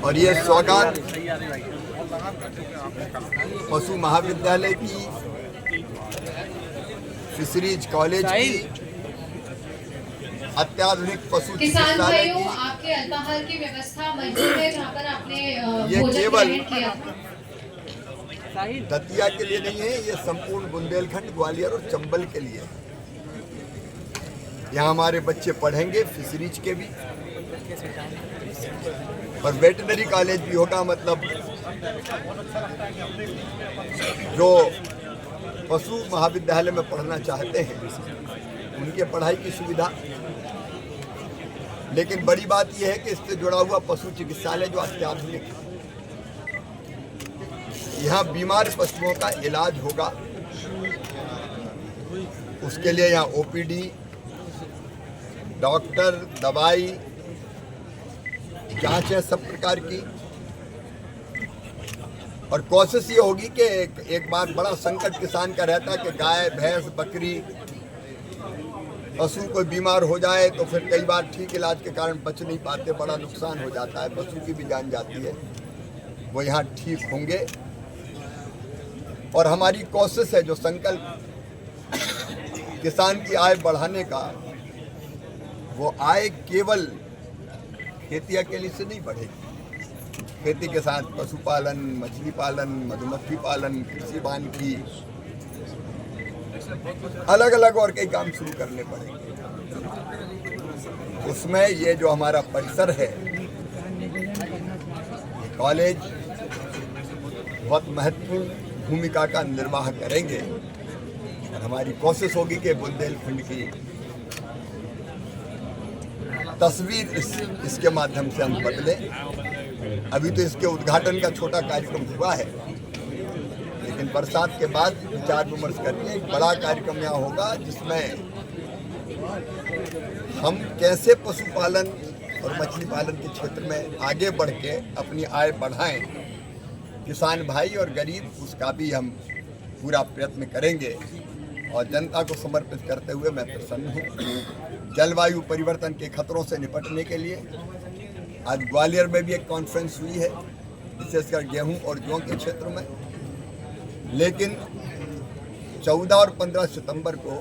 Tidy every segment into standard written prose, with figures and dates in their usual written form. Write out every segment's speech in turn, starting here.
और ये सौगात पशु महाविद्यालय की, फिशरीज कॉलेज की, अत्याधुनिक पशु चिकित्सालय की। आपके अल्पाहार की व्यवस्था मंजूर है जहाँ पर आपने ये केवल किया था? दतिया के लिए नहीं है, ये संपूर्ण बुंदेलखंड, ग्वालियर और चंबल के लिए। यहाँ हमारे बच्चे पढ़ेंगे, फिशरीज के भी, और वेटनरी कॉलेज भी होगा। मतलब जो पशु महाविद्यालय में पढ़ना चाहते हैं उनके पढ़ाई की सुविधा। लेकिन बड़ी बात यह है कि इससे जुड़ा हुआ पशु चिकित्सालय जो अत्याधुनिक है, यहाँ बीमार पशुओं का इलाज होगा। उसके लिए यहाँ ओपीडी, डॉक्टर, दवाई, जांच है सब प्रकार की। और कोशिश ये होगी कि एक बार बड़ा संकट किसान का रहता है कि गाय, भैंस, बकरी, पशु कोई बीमार हो जाए तो फिर कई बार ठीक इलाज के कारण बच नहीं पाते, बड़ा नुकसान हो जाता है, पशु की भी जान जाती है। वो यहाँ ठीक होंगे। और हमारी कोशिश है, जो संकल्प किसान की आय बढ़ाने का, वो आय केवल खेती अकेले से नहीं बढ़ेगी। खेती के साथ पशुपालन, मछली पालन, मधुमक्खी पालन, कृषि वानिकी, अलग अलग और कई काम शुरू करने पड़ेंगे। उसमें ये जो हमारा परिसर है, कॉलेज बहुत महत्वपूर्ण भूमिका का निर्वाह करेंगे। और हमारी कोशिश होगी कि बुंदेलखंड की तस्वीर इसके माध्यम से हम बदलें। अभी तो इसके उद्घाटन का छोटा कार्यक्रम हुआ है, लेकिन बरसात के बाद विचार विमर्श करके एक बड़ा कार्यक्रम यहाँ होगा, जिसमें हम कैसे पशुपालन और मछली पालन के क्षेत्र में आगे बढ़ के अपनी आय बढ़ाएं, किसान भाई और गरीब, उसका भी हम पूरा प्रयत्न करेंगे। और जनता को समर्पित करते हुए मैं प्रसन्न हूँ। जलवायु परिवर्तन के खतरों से निपटने के लिए आज ग्वालियर में भी एक कॉन्फ्रेंस हुई है, विशेषकर गेहूं और जौ के क्षेत्र में। लेकिन 14 और 15 सितंबर को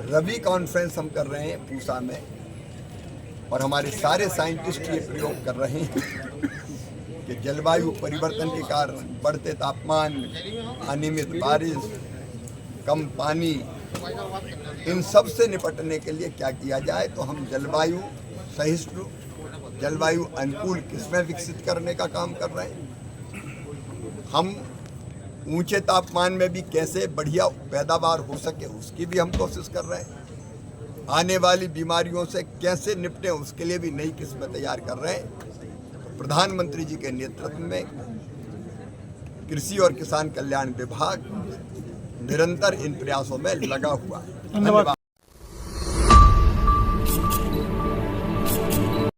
रवि कॉन्फ्रेंस हम कर रहे हैं पूसा में, और हमारे सारे साइंटिस्ट ये प्रयोग कर रहे हैं कि जलवायु परिवर्तन के कारण बढ़ते तापमान, अनियमित बारिश, कम पानी, इन सब से निपटने के लिए क्या किया जाए। तो हम जलवायु सहिष्णु, जलवायु अनुकूल किस्में विकसित करने का काम कर रहे हैं। हम ऊंचे तापमान में भी कैसे बढ़िया पैदावार हो सके, उसकी भी हम कोशिश कर रहे हैं। आने वाली बीमारियों से कैसे निपटें, उसके लिए भी नई किस्में तैयार कर रहे हैं। प्रधानमंत्री जी के नेतृत्व में कृषि और किसान कल्याण विभाग निरंतर इन प्रयासों में लगा हुआ है। धन्यवाद।